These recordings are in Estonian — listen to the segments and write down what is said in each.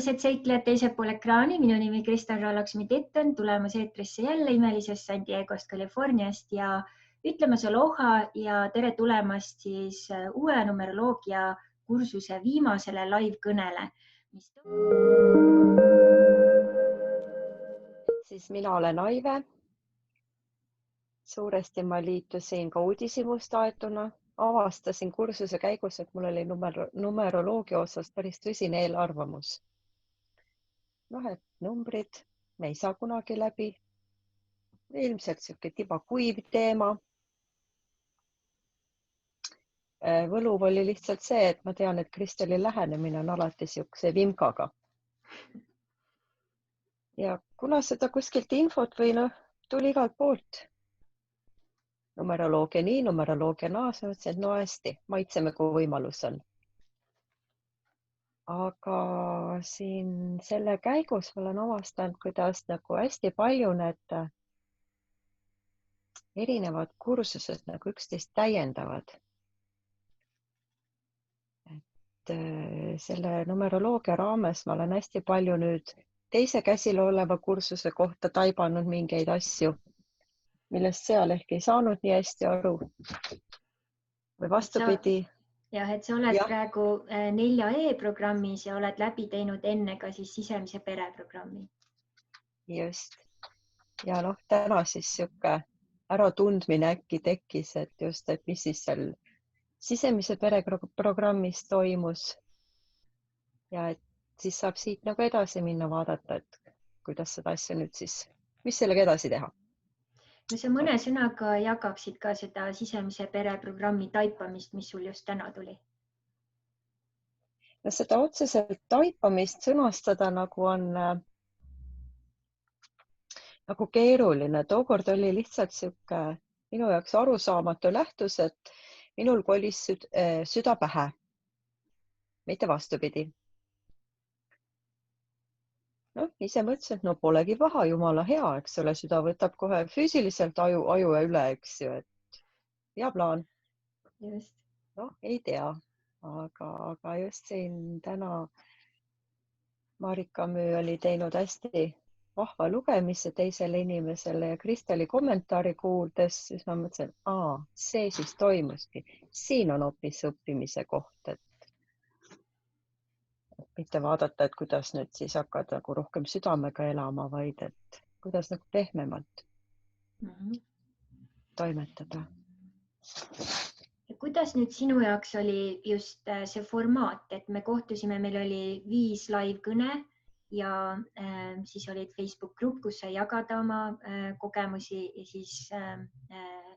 külalised seiklejad teisel pool ekraani. Minu nimi Kristel Raalaksmi-Titten, tulemas eetrisse jälle imelisest San Diegost, Californiast ja ütlemas aloha ja tere tulemast siis uue numeroloogia kursuse viimasele live-kõnele. Siis mina olen Aive. Suuresti ma liitusin ka uudishimust aetuna. Avastasin kursuse käigus, et mul oli numeroloogia osas päris tõsine eelarvamus. Et numbrid me ei saa kunagi läbi. Ilmselt siuke tibakuiv teema. Võluv oli lihtsalt see, et ma tean, et Kristeli lähenemine on alati siukse vimkaga. Ja kuna seda kuskilt infot või tuli igalt poolt. Numeroloogia nii, numeroloogia naas, mõtlesin, et hästi, maitseme, kui võimalus on. Aga siin selle käigus olen avastanud, kuidas hästi palju need erinevad kursused üksteist täiendavad. Et selle numeroloogia raames ma olen hästi palju nüüd teise käsil oleva kursuse kohta taibanud mingeid asju, millest seal ehk ei saanud nii hästi aru või vastupidi. Jah, et sa oled praegu 4E programmis ja oled läbi teinud enne ka siis sisemise pere programmi. Just. Ja täna siis siuke äratundmine äkki tekkis, et just, et mis siis seal sisemise pere programmis toimus. Ja et siis saab siit edasi minna vaadata, et kuidas seda asja nüüd siis, mis sellega edasi teha. No sa mõne sõnaga jagaksid ka seda sisemise pere programmi taipamist, mis sul just täna tuli? No seda otseselt taipamist sõnastada on keeruline. Tookord oli lihtsalt siuke minu jaoks arusaamatu nähtus, et minul kolis süda pähe, mitte vastupidi. Ise mõtlesin, et polegi paha, jumala hea, eks ole, süda võtab kohe füüsiliselt aju üle, eks ju, et hea plaan. Just. Ei tea, aga just siin täna Marika Müü oli teinud hästi vahva lugemise teisele inimesele ja Kristeli kommentaari kuuldes, siis ma mõtlesin, see siis toimuski. Siin on hoopis õppimise koht, et mitte vaadata, et kuidas nüüd siis hakkad rohkem südamega elama, vaid et kuidas pehmemalt toimetada. Ja kuidas nüüd sinu jaoks oli just see formaat, et me kohtusime, meil oli 5 live-kõne ja siis olid Facebook grupp, kus sai jagada oma kogemusi ja siis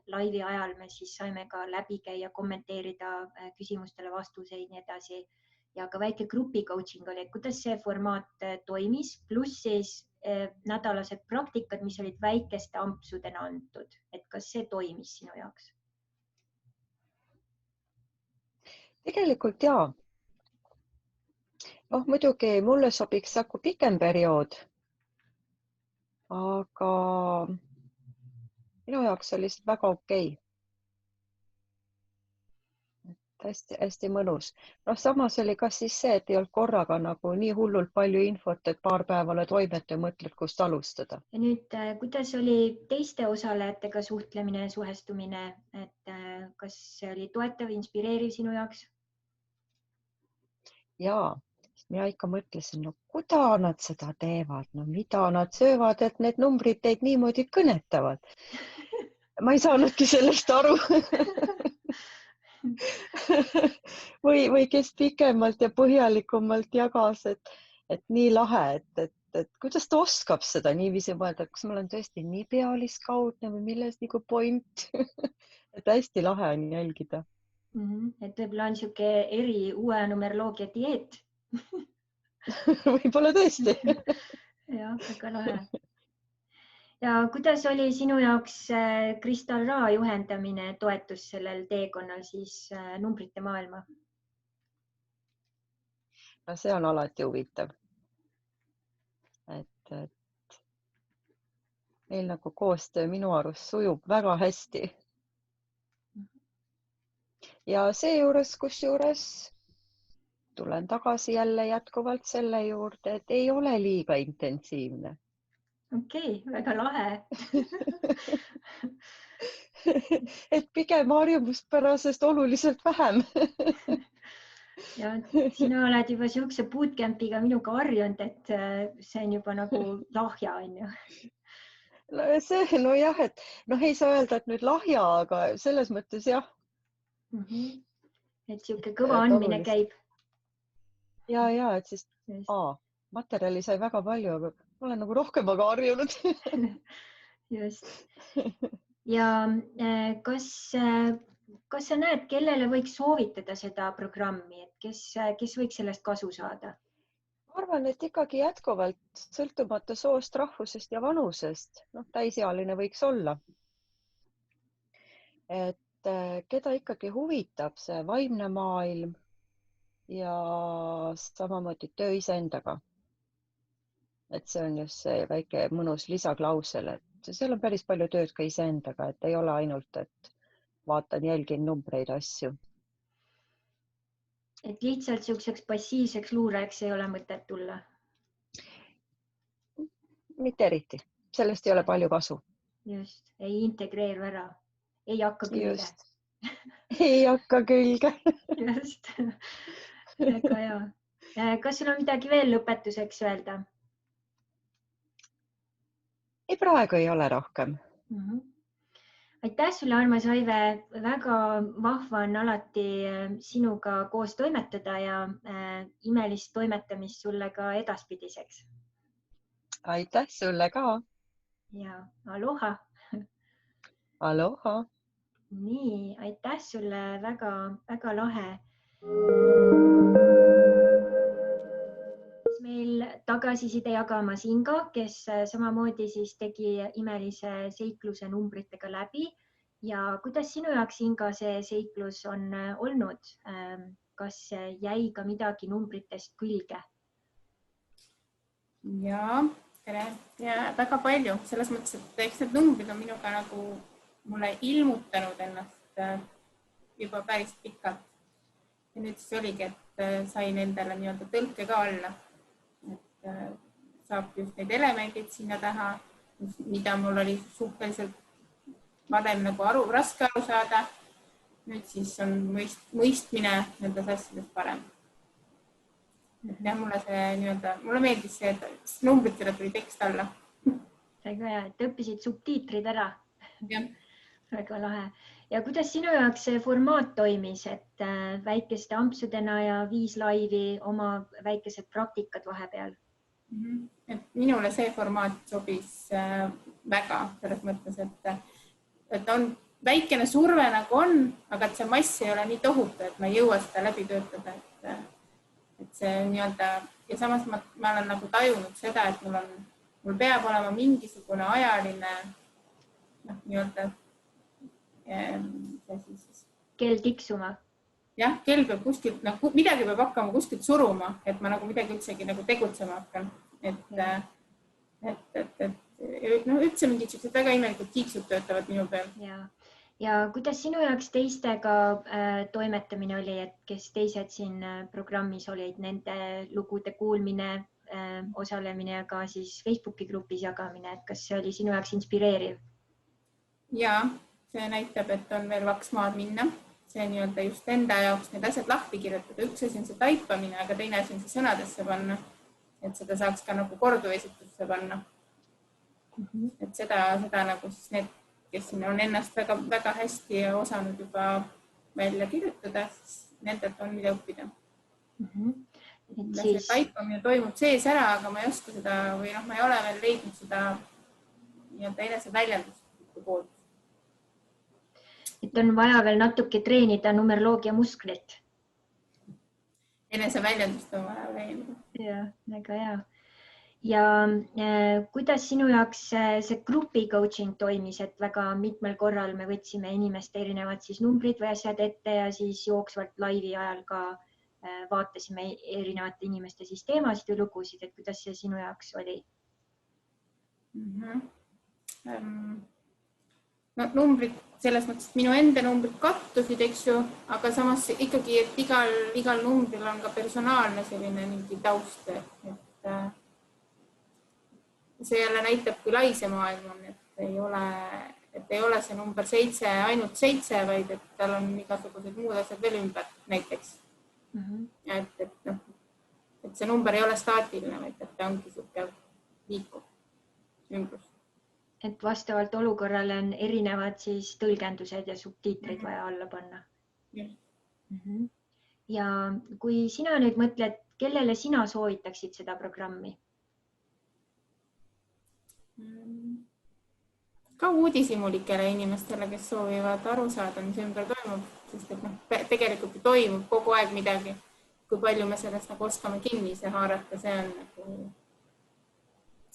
laivi ajal me siis saime ka läbi käia, kommenteerida küsimustele vastuseid nii edasi. Ja ka väike grupi coaching oli, kuidas see formaat toimis, pluss siis nädalased praktikad, mis olid väikeste ampsudena antud. Et kas see toimis sinu jaoks? Tegelikult jaa. Muidugi mulle sobiks pikem periood, aga minu jaoks oli väga okei. Hästi mõnus. Samas oli ka siis see, et ei olnud korraga nii hullult palju infot, et paar päeva toimet ja mõtled, kust alustada. Ja nüüd, kuidas oli teiste osalejatega suhtlemine ja suhestumine, et kas see oli toetav, inspireeriv sinu jaoks? Jaa, mina ikka mõtlesin, kuida nad seda teevad, mida nad söövad, et need numbrid teid niimoodi kõnetavad. Ma ei saanudki sellest aru. või kes pikemalt ja põhjalikumalt jagas, et nii lahe, et kuidas ta oskab seda niiviisi mõelda, kas ma olen tõesti nii pealiskaudne või milles point. Et hästi lahe on jälgida. Et võib-olla on siuke uue numeroloogia dieet. Võib-olla tõesti. Jah, väga lahe. Ja kuidas oli sinu jaoks Kristal Ra juhendamine toetus sellel teekonnal siis numbrite maailma? See on alati huvitav. Et meil koostöö minu arust sujub väga hästi. Ja seejuures, kusjuures tulen tagasi jälle jätkuvalt selle juurde, et ei ole liiga intensiivne. Okei, väga lahe. Et pigem harjumuspärasest oluliselt vähem. Ja sina oled juba siukse bootcampiga minuga harjunud, et see on juba nagu lahja, on ju. Nojah, et ei saa öelda, et nüüd lahja, aga selles mõttes jah. Et siuke kõva andmine käib. Ja, et siis materjali sai väga palju, aga ma olen nagu rohkem aga harjunud. Just. Ja kas sa näed, kellele võiks soovitada seda programmi, et kes võiks sellest kasu saada? Ma arvan, et ikkagi jätkuvalt sõltumata soost, rahvusest ja vanusest, täisealine võiks olla. Et keda ikkagi huvitab see vaimne maailm ja samamoodi töö iseendaga. Et see on just see väike mõnus lisaklausel, et seal on päris palju tööd ka iseendaga, et ei ole ainult, et vaatan, jälgin numbreid, asju. Et lihtsalt siukseks passiivseks luurajaks ei ole mõtet tulla? Mitte eriti. Sellest ei ole palju kasu. Just. Ei integreeru ära. Ei hakka külge. Just. Ei hakka külge. Just. Väga hea. Kas sul on midagi veel lõpetuseks öelda? Ei, praegu ei ole rohkem. Aitäh sulle, Armas Aive. Väga vahva on alati sinuga koos toimetada ja imelist toimetamist sulle ka edaspidiseks. Aitäh sulle ka. Ja aloha. Aloha. Nii, aitäh sulle, väga lahe. Meil tagasiside jagamas Inga, kes samamoodi siis tegi imelise seikluse numbritega läbi. Ja kuidas sinu jaoks, Inga, see seiklus on olnud? Kas jäi ka midagi numbritest külge? Ja, tere. Ja väga palju. Selles mõttes, et eks need numbrid on minuga nagu mulle ilmutanud ennast juba päris pikalt. Ja nüüd siis oligi, et sain endale nii-öelda tõlke ka alla. Et saab just need elemendid sinna taha, mida mul oli suhteliselt varem nagu raske aru saada. Nüüd siis on mõistmine nendes asjades parem. Ja mulle meeldis see, et numbritele tuli tekst alla. Väga hea, et õppisid subtiitrid ära. Ja. Väga lahe. Ja kuidas sinu jaoks see formaat toimis, et väikeste ampsudena ja 5 laivi oma väikesed praktikad vahepeal? Et minule see formaat sobis väga selles mõttes, et on väikene surve nagu on, aga et see mass ei ole nii tohutu, et ma ei jõua seda läbi töötada. Et see nii-öelda, ja samas ma olen nagu tajunud seda, et mul peab olema mingisugune ajaline nii-öelda kell tiksuma. Jah, kell peab kuskilt, midagi peab hakkama kuskilt suruma, et ma nagu midagi üldsegi nagu tegutsema hakkan. Üldse mingid sellised väga imelikud kiiksud töötavad minu peal. Ja kuidas sinu jaoks teistega toimetamine oli, et kes teised siin programmis olid, nende lugude kuulmine, osalemine ja ka siis Facebooki grupis jagamine, et kas see oli sinu jaoks inspireeriv? Ja, see näitab, et on veel vaks maad minna. See nii-öelda just enda jaoks need asjad lahti kirjutada. Üks asi on see taipamine, aga teine asi on see sõnadesse panna, et seda saaks ka nagu korduesitusse panna. Et seda nagu siis need, kes on ennast väga, väga hästi osanud juba välja kirjutada, siis nendelt on mida õppida. See taipamine toimub sees ära, aga ma ei oska seda või ma ei ole veel leidnud seda nii-öelda enese väljendust poolt. Et on vaja veel natuke treenida numeroloogia musklit. Enese väljendust on vaja treenida. Ja, väga hea. Ja kuidas sinu jaoks see grupi coaching toimis, et väga mitmel korral me võtsime inimeste erinevad siis numbrid või asjad ette ja siis jooksvalt laivi ajal ka vaatasime erinevate inimeste siis teemasid või lugusid, et kuidas see sinu jaoks oli? Numbrid selles mõttes, et minu enda numbrid kattusid, eks ju, aga samas ikkagi, et igal numbril on ka personaalne selline mingi taust, et see jälle näitab, kui lai see maailm on, et ei ole see number 7 ainult 7, vaid et tal on igasugused muud asjad veel ümber näiteks. Et see number ei ole staatiline, vaid et ta ongi siuke liikuv ümbrus. Et vastavalt olukorrale on erinevad siis tõlgendused ja subtiitrid vaja alla panna. Ja kui sina nüüd mõtled, kellele sina soovitaksid seda programmi? Ka uudishimulikele inimestele, kes soovivad aru saada, mis ümber toimub, sest et tegelikult toimub kogu aeg midagi. Kui palju me sellest oskame kinni haarata,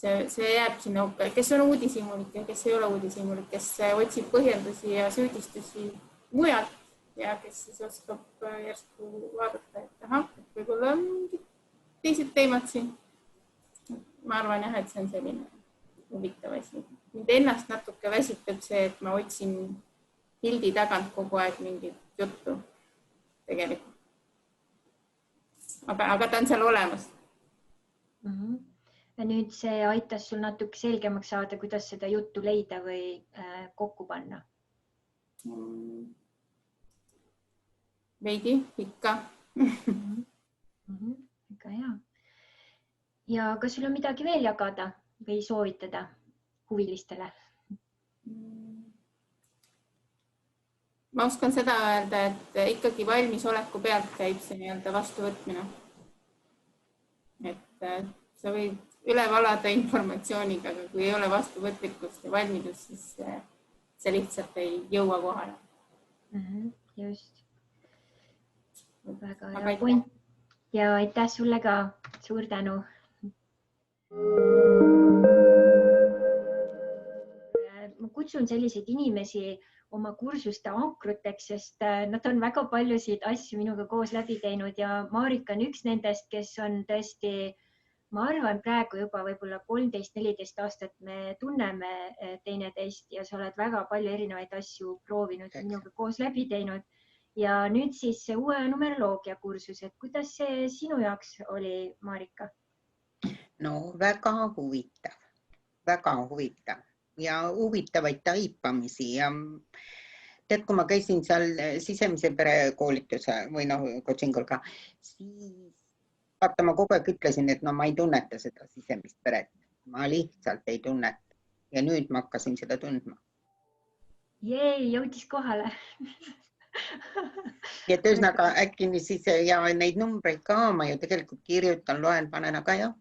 see jääb sinna hukka. Kes on uudishimulik ja kes ei ole uudishimulik, kes otsib põhjendusi ja süüdistusi mujalt ja kes siis oskab järsku vaadata, et võib-olla on teised teemad siin. Ma arvan jah, et see on selline huvitav asi. Mind ennast natuke väsitab see, et ma otsin pildi tagant kogu aeg mingit juttu tegelikult. Aga ta on seal olemas. Ja nüüd see aitas sul natuke selgemaks saada, kuidas seda juttu leida või kokku panna? Veidi, ikka. Väga hea. Ja kas sul on midagi veel jagada või soovitada huvilistele? Ma oskan seda öelda, et ikkagi valmisoleku pealt käib see nii-öelda vastuvõtmine. Et sa võid üle valada informatsiooniga, aga kui ei ole vastuvõtlikkust ja valmidust, siis see lihtsalt ei jõua kohale. Just. Väga hea point. Ja aitäh sulle ka. Suur tänu. Ma kutsun selliseid inimesi oma kursuste ankruteks, sest nad on väga paljusid asju minuga koos läbi teinud ja Marika on üks nendest, kes on tõesti, ma arvan, praegu juba võib-olla 13-14 aastat me tunneme teineteist ja sa oled väga palju erinevaid asju proovinud minuga koos läbi teinud. Ja nüüd siis see uue numeroloogia kursus, et kuidas see sinu jaoks oli, Marika? No väga huvitav ja huvitavaid taipamisi ja tead, kui ma käisin seal sisemise pere koolituse või coachingul ka, siis vaata, ma kogu aeg ütlesin, et ma ei tunneta seda sisemist peret. Ma lihtsalt ei tunneta ja nüüd ma hakkasin seda tundma. Jõudis kohale. Ja tõusnaga äkki siis ja neid numbreid ka ma ju tegelikult kirjutan, loen, panen, aga jah,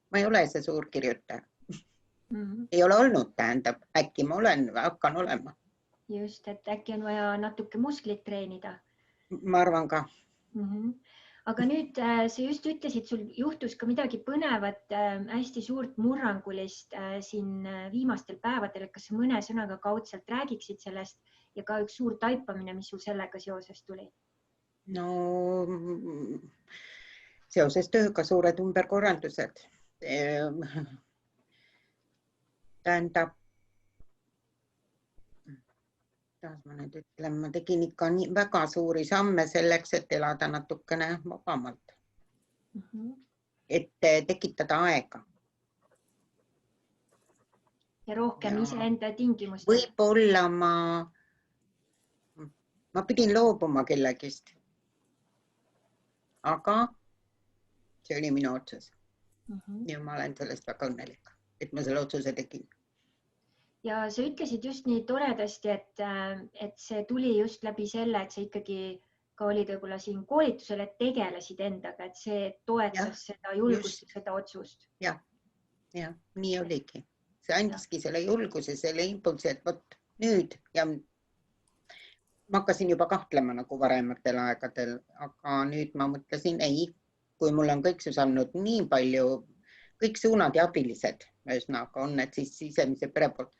ma ei ole see suur kirjutaja. Ei ole olnud, tähendab, äkki ma hakkan olema. Just, et äkki on vaja natuke musklit treenida. Ma arvan ka. Aga nüüd sa just ütlesid, sul juhtus ka midagi põnevat, hästi suurt murrangulist siin viimastel päevadel, kas sa mõne sõnaga kaudselt räägiksid sellest ja ka üks suur taipamine, mis sul sellega seoses tuli? No seoses tööga suured ümberkorraldused. Tähendab, ma nüüd ütlen, ma tegin ikka väga suuri samme selleks, et elada natukene vabamalt. Et tekitada aega. Ja rohkem iseenda tingimustel. Võib-olla ma pidin loobuma kellegist. Aga see oli minu otsus. Ja ma olen sellest väga õnnelik, et ma selle otsuse tegin. Ja sa ütlesid just nii toredasti, et see tuli just läbi selle, et sa ikkagi ka olid võib-olla siin koolitusel, et tegelesid endaga, et see toetas seda julgust, seda otsust. Ja, nii oligi. See andiski selle julguse, selle impulsi, et võt nüüd ja ma hakkasin juba kahtlema nagu varematel aegadel, aga nüüd ma mõtlesin, ei, kui mul on kõik olnud nii palju, kõik suunad ja abilised, ühesõnaga on need siis sisemise pere poolt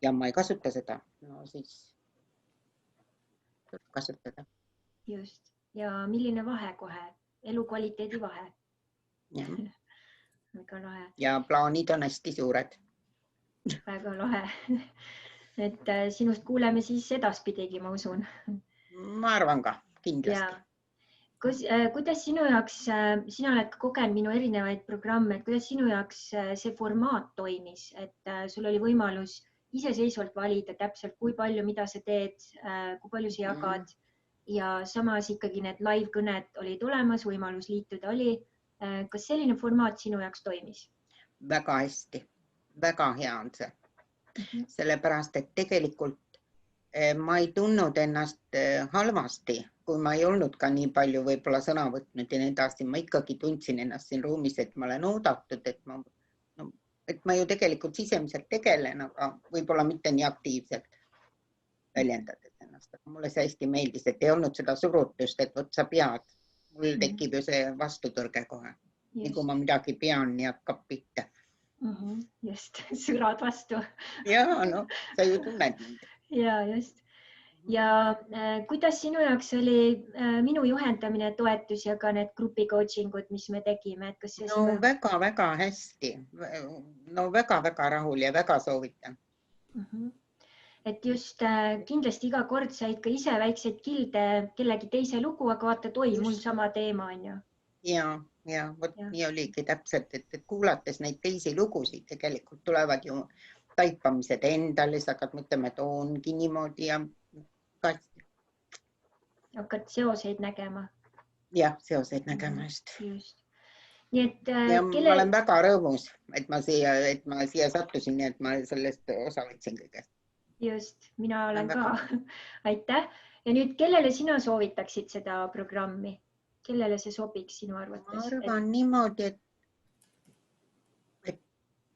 ja ma ei kasuta seda, no siis kasutada. Just. Ja milline vahe kohe? Elukvaliteedi vahe. Väga lahe. Ja plaanid on hästi suured. Väga lahe. et sinust kuuleme siis edaspidigi, ma usun. Ma arvan ka, kindlasti. Kuidas sinu jaoks, sina oled ka kogenud minu erinevaid programme, et kuidas sinu jaoks see formaat toimis, et sul oli võimalus iseseisvalt valida täpselt, kui palju, mida sa teed, kui palju sa jagad ja samas ikkagi need live-kõned olid olemas, võimalus liituda oli. Kas selline formaat sinu jaoks toimis? Väga hästi, väga hea on see. Sellepärast, et tegelikult ma ei tundnud ennast halvasti, kui ma ei olnud ka nii palju võib-olla sõna võtnud ja nii edasi. Ma ikkagi tundsin ennast siin ruumis, et ma olen oodatud, et ma ju tegelikult sisemiselt tegelen, aga võib-olla mitte nii aktiivselt väljendades ennast. Mulle see hästi meeldis, et ei olnud seda surutust, et võt sa pead. Mul tekib ju see vastutõrge kohe. Nii kui ma midagi pean, nii hakkab pihta. Just, sõrad vastu. Jaa, no sa ju tunned mind. Ja just. Ja kuidas sinu jaoks oli minu juhendamine, toetus ja ka need grupi coachingud, mis me tegime? Et kas see no väga-väga hästi. No väga-väga rahul ja väga soovitan. Et just kindlasti iga kord said ka ise väikseid kilde kellegi teise lugu, aga vaata, oi, mul sama teema on ju. Ja, võt nii oligi täpselt, et kuulates neid teisi lugusid tegelikult tulevad ju taipamised endale, sa hakkad mõtlema, et ongi niimoodi ja hakkad seoseid nägema. Jah, seoseid nägema just. Nii et ma olen väga rõõmus, et ma siia sattusin, nii et ma sellest osa võtsin kõigest. Just, mina olen ka. Aitäh. Ja nüüd, kellele sina soovitaksid seda programmi? Kellele see sobiks sinu arvates? Ma arvan niimoodi, et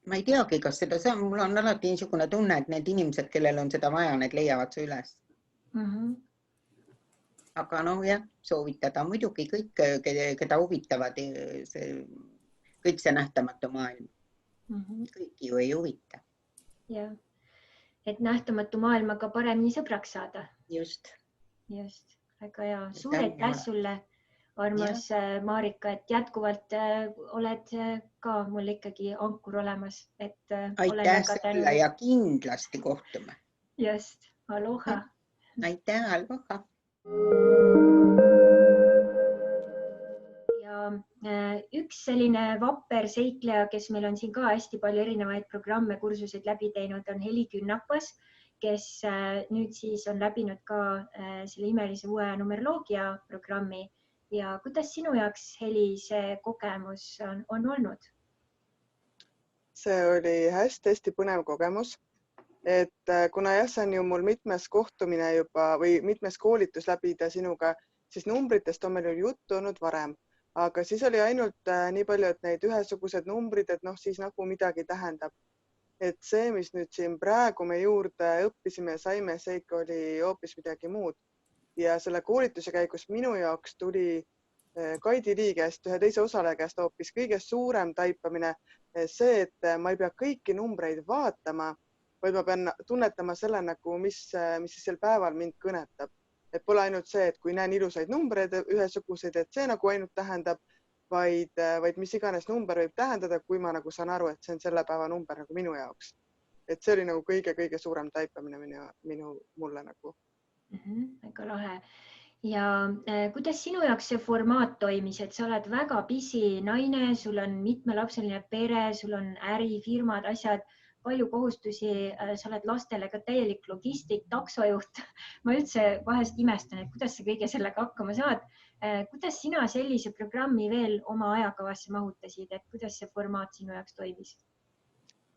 ma ei teagi, kas seda saab. Mul on alati niisugune tunne, et need inimesed, kellel on seda vaja, need leiavad see üles. Aga no jah, soovitada muidugi kõik, keda huvitavad kõik see nähtamatu maailm. Kõiki ju ei huvita. Jah, et nähtamatu maailmaga paremini sõbraks saada. Just. Just, väga hea. Suur aitäh sulle, armas Marika, et jätkuvalt oled ka mul ikkagi ankur olemas. Aitäh sulle ja kindlasti kohtume. Just, aloha. Aitäh, aloha. Ja üks selline vapper seikleja, kes meil on siin ka hästi palju erinevaid programme, kursuseid läbi teinud, on Heli Künnapas, kes nüüd siis on läbinud ka selle imelise uue numeroloogia programmi. Ja kuidas sinu jaoks, Heli, see kogemus on olnud? See oli hästi põnev kogemus. Et kuna jah, see on ju mul mitmes kohtumine juba või mitmes koolitus läbida sinuga, siis numbritest on meil ju juttu olnud varem. Aga siis oli ainult nii palju, et neid ühesugused numbrid, et siis nagu midagi tähendab. Et see, mis nüüd siin praegu me juurde õppisime ja saime, see ikka oli hoopis midagi muud. Ja selle koolituse käigus minu jaoks tuli Kaidi Lii käest, ühe teise osaleja käest hoopis kõige suurem taipamine see, et ma ei pea kõiki numbreid vaatama, vaid ma pean tunnetama selle, mis sel päeval mind kõnetab. Et pole ainult see, et kui näen ilusaid numbreid ühesuguseid, et see nagu ainult tähendab, vaid mis iganes number võib tähendada, kui ma nagu saan aru, et see on selle päeva number nagu minu jaoks. Et see oli nagu kõige suurem taipamine mulle nagu. Väga lahe. Ja kuidas sinu jaoks see formaat toimis, et sa oled väga busy naine, sul on mitmelapseline pere, sul on äri, firmad, asjad, palju kohustusi, sa oled lastele ka täielik logistik, taksojuht. Ma üldse vahest imestan, et kuidas sa kõige sellega hakkama saad. Kuidas sina sellise programmi veel oma ajakavasse mahutasid, et kuidas see formaat sinu jaoks toimis?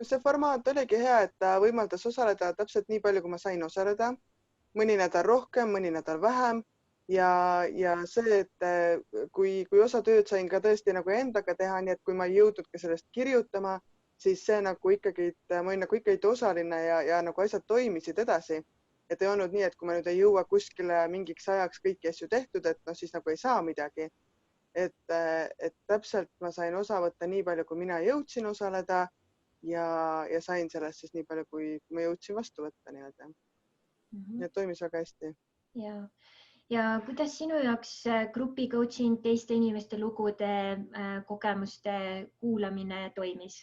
See formaat oligi hea, et ta võimaldas osaleda täpselt nii palju, kui ma sain osaleda. Mõni nädal rohkem, mõni nädal vähem. Ja see, et kui osa tööd sain ka tõesti nagu endaga teha, nii et kui ma ei jõudnud ka sellest kirjutama, siis see nagu ikkagi, ma olin nagu ikkagi osaline ja nagu asjad toimisid edasi. Et ei olnud nii, et kui ma nüüd ei jõua kuskile mingiks ajaks kõiki asju tehtud, et siis nagu ei saa midagi. Et täpselt ma sain osa võtta nii palju, kui mina jõudsin osaleda ja sain sellest siis nii palju, kui ma jõudsin vastu võtta. Nii toimis väga hästi. Ja kuidas sinu jaoks grupi coaching, teiste inimeste lugude, kogemuste kuulamine toimis?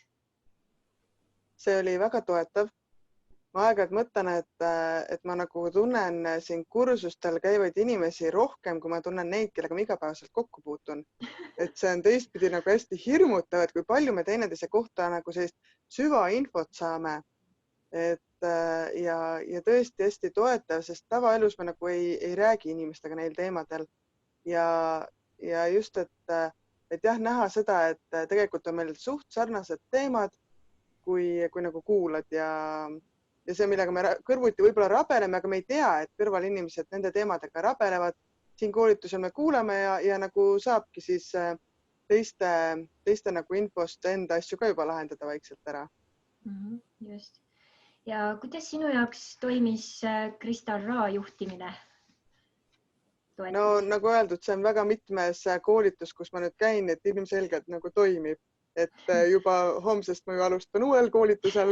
See oli väga toetav. ma aeg-ajalt mõtlen, et ma nagu tunnen siin kursustel käivaid inimesi rohkem, kui ma tunnen neid, kellega ma igapäevaselt kokku puutun. Et see on teistpidi nagu hästi hirmutav, et kui palju me teineteise kohta nagu sellist süvainfot saame. Ja tõesti hästi toetav, sest tavaelus me nagu ei räägi inimestega neil teemadel. Ja just, et jah, näha seda, et tegelikult on meil suht sarnased teemad, kui nagu kuulad ja see, millega me kõrvuti võib-olla rabeleme, aga me ei tea, et kõrvalinimesed nende teemadega rabelevad. Siin koolitusel me kuulame ja nagu saabki siis teiste nagu infost enda asju ka juba lahendada vaikselt ära. Just. Ja kuidas sinu jaoks toimis Kristal Raa juhtimine? No nagu öeldud, see on väga mitmes koolitus, kus ma nüüd käin, et ilmselgelt nagu toimib. Et juba homsest ma ju alustan uuel koolitusel.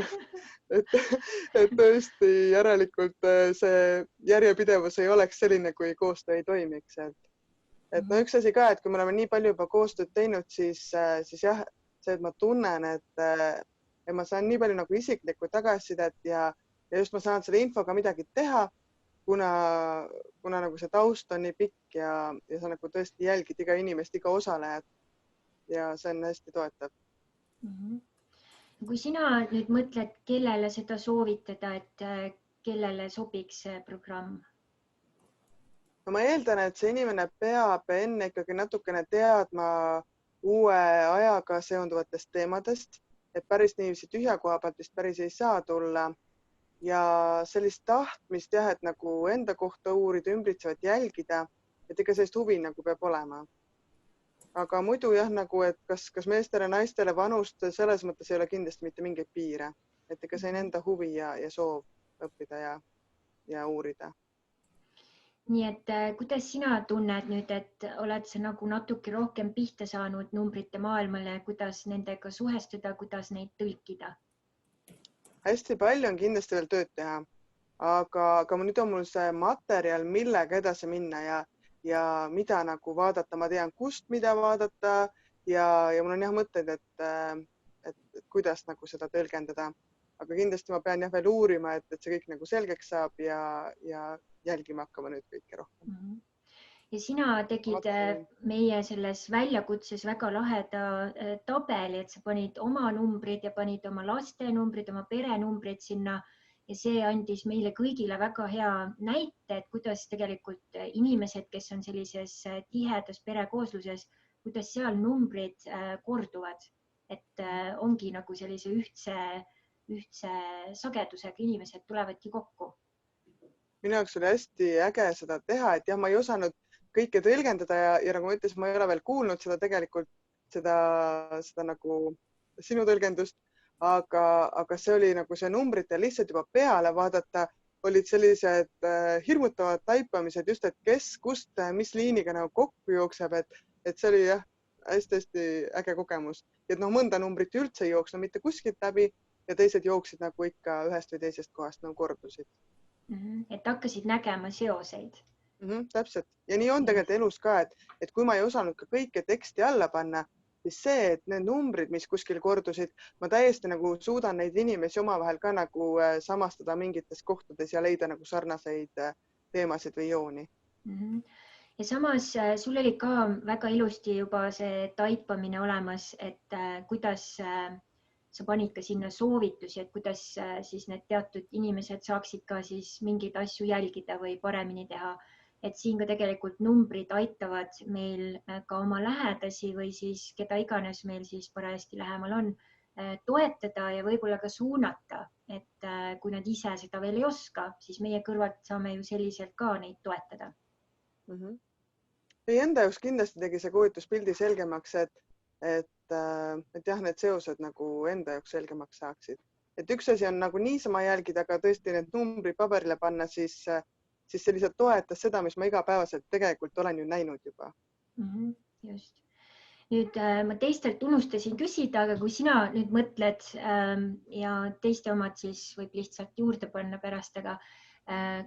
Et tõesti järelikult see järjepidevus ei oleks selline, kui koostöö ei toimiks. Et no üks asi ka, et kui me oleme nii palju juba koostööd teinud, siis jah, see, et ma tunnen, et ma saan nii palju nagu isiklikku tagasisidet ja just ma saan selle infoga midagi teha, kuna nagu see taust on nii pikk ja sa nagu tõesti jälgid iga inimest, iga osalejat ja see on hästi toetav. Kui sina nüüd mõtled, kellele seda soovitada, et kellele sobiks see programm? No ma eeldan, et see inimene peab enne ikkagi natukene teadma uue ajaga seonduvatest teemadest, et päris niiviisi tühja koha pealt vist päris ei saa tulla. Ja sellist tahtmist jah, et nagu enda kohta uurida, ümbritsevat jälgida, et ikka sellist huvi nagu peab olema. Aga muidu jah, nagu, et kas meestele, naistele, vanust, selles mõttes ei ole kindlasti mitte mingeid piire. Et ikka see on enda huvi ja soov õppida ja uurida. Nii et kuidas sina tunned nüüd, et oled sa nagu natuke rohkem pihta saanud numbrite maailmale, kuidas nendega suhestuda, kuidas neid tõlkida? Hästi palju on kindlasti veel tööd teha, aga nüüd on mul see materjal, millega edasi minna ja mida nagu vaadata. Ma tean, kust mida vaadata ja mul on jah mõtted, et kuidas nagu seda tõlgendada. Aga kindlasti ma pean jah veel uurima, et see kõik nagu selgeks saab ja jälgima hakkama nüüd kõike rohkem. Ja sina tegid meie selles väljakutses väga laheda tabeli, et sa panid oma numbrid ja panid oma laste numbrid, oma pere numbrid sinna ja see andis meile kõigile väga hea näite, et kuidas tegelikult inimesed, kes on sellises tihedas perekoosluses, kuidas seal numbrid korduvad, et ongi nagu sellise ühtse sagedusega inimesed tulevadki kokku. Minu jaoks oli hästi äge seda teha, et jah, ma ei osanud kõike tõlgendada ja nagu ma ütlesin, ma ei ole veel kuulnud seda tegelikult, seda nagu sinu tõlgendust, aga see oli nagu see numbrite lihtsalt juba peale vaadata, olid sellised hirmutavad taipamised just, et kes, kust, mis liiniga nagu kokku jookseb, et see oli jah, hästi äge kogemus. Et noh, mõnda numbrit üldse ei jooksnud mitte kuskilt läbi ja teised jooksid nagu ikka ühest või teisest kohast nagu kordusid. Et hakkasid nägema seoseid. Täpselt. Ja nii on tegelikult elus ka, et kui ma ei osanud ka kõike teksti alla panna, siis see, et need numbrid, mis kuskil kordusid, ma täiesti nagu suudan neid inimesi omavahel ka nagu samastada mingites kohtades ja leida nagu sarnaseid teemasid või jooni. Ja samas sul oli ka väga ilusti juba see taipamine olemas, et kuidas sa panid ka sinna soovitusi, et kuidas siis need teatud inimesed saaksid ka siis mingeid asju jälgida või paremini teha. Et siin ka tegelikult numbrid aitavad meil ka oma lähedasi või siis keda iganes meil siis parajasti lähemal on, toetada ja võib-olla ka suunata, et kui nad ise seda veel ei oska, siis meie kõrvalt saame ju selliselt ka neid toetada. Enda jaoks kindlasti tegi see koolituspildi selgemaks, et jah, need seosed nagu enda jaoks selgemaks saaksid. Et üks asi on nagu niisama jälgida, aga tõesti need numbrid paberile panna, siis see lihtsalt toetas seda, mis ma igapäevaselt tegelikult olen ju näinud juba. Just. Nüüd ma teistelt unustasin küsida, aga kui sina nüüd mõtled ja teiste omad siis võib lihtsalt juurde panna pärast, aga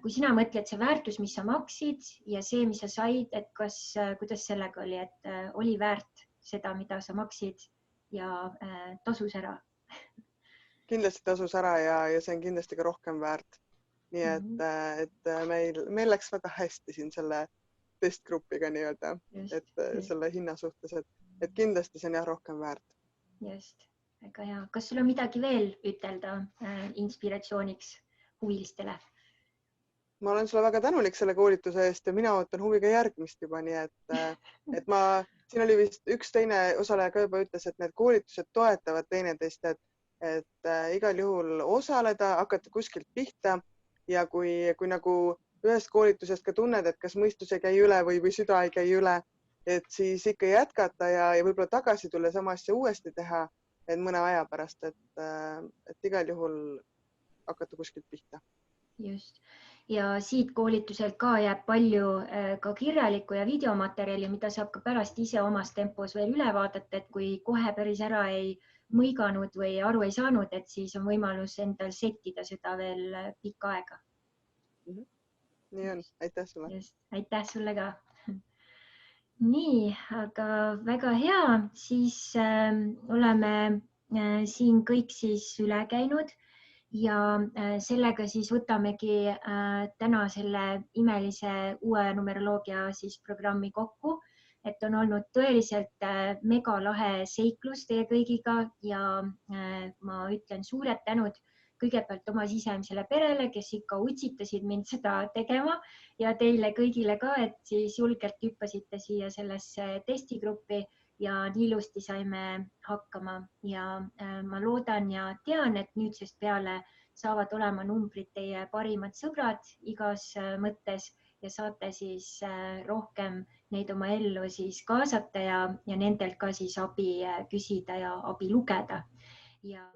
kui sina mõtled see väärtus, mis sa maksid ja see, mis sa said, et kuidas sellega oli, et oli väärt seda, mida sa maksid ja tasus ära? kindlasti tasus ära ja see on kindlasti ka rohkem väärt. Nii et meil läks väga hästi siin selle testgrupiga nii-öelda, et selle hinna suhtes, et kindlasti see on jah rohkem väärt. Just, väga hea. Kas sul on midagi veel ütelda inspiratsiooniks huvilistele? Ma olen sulle väga tänulik selle koolituse eest ja mina ootan huviga järgmist juba, nii et siin oli vist üks teine osaleja ka juba ütles, et need koolitused toetavad teineteist, et igal juhul osaleda, hakata kuskilt pihta ja kui nagu ühest koolitusest ka tunned, et kas mõistus ei käi üle või süda ei käi üle, et siis ikka jätkata ja võib-olla tagasi tulla sama asja uuesti teha, et mõne aja pärast, et igal juhul hakata kuskilt pihta. Just. Ja siit koolituselt ka jääb palju ka kirjalikku ja videomaterjali, mida saab ka pärast ise omas tempos veel üle vaadata, et kui kohe päris ära ei mõiganud või aru ei saanud, et siis on võimalus endal settida seda veel pikka aega. Nii on, aitäh sulle. Just, aitäh sulle ka. Nii, aga väga hea, siis oleme siin kõik siis üle käinud ja sellega siis võtamegi täna selle imelise uue numeroloogia siis programmi kokku, et on olnud tõeliselt mega lahe seiklus teie kõigiga ja ma ütlen suured tänud kõigepealt oma sisemisele perele, kes ikka utsitasid mind seda tegema ja teile kõigile ka, et siis julgelt hüppasite siia sellesse testigruppi ja nii ilusti saime hakkama ja ma loodan ja tean, et nüüdsest peale saavad olema numbrid teie parimad sõbrad igas mõttes ja saate siis rohkem neid oma ellu siis kaasata ja nendelt ka siis abi küsida ja abi lugeda. Ja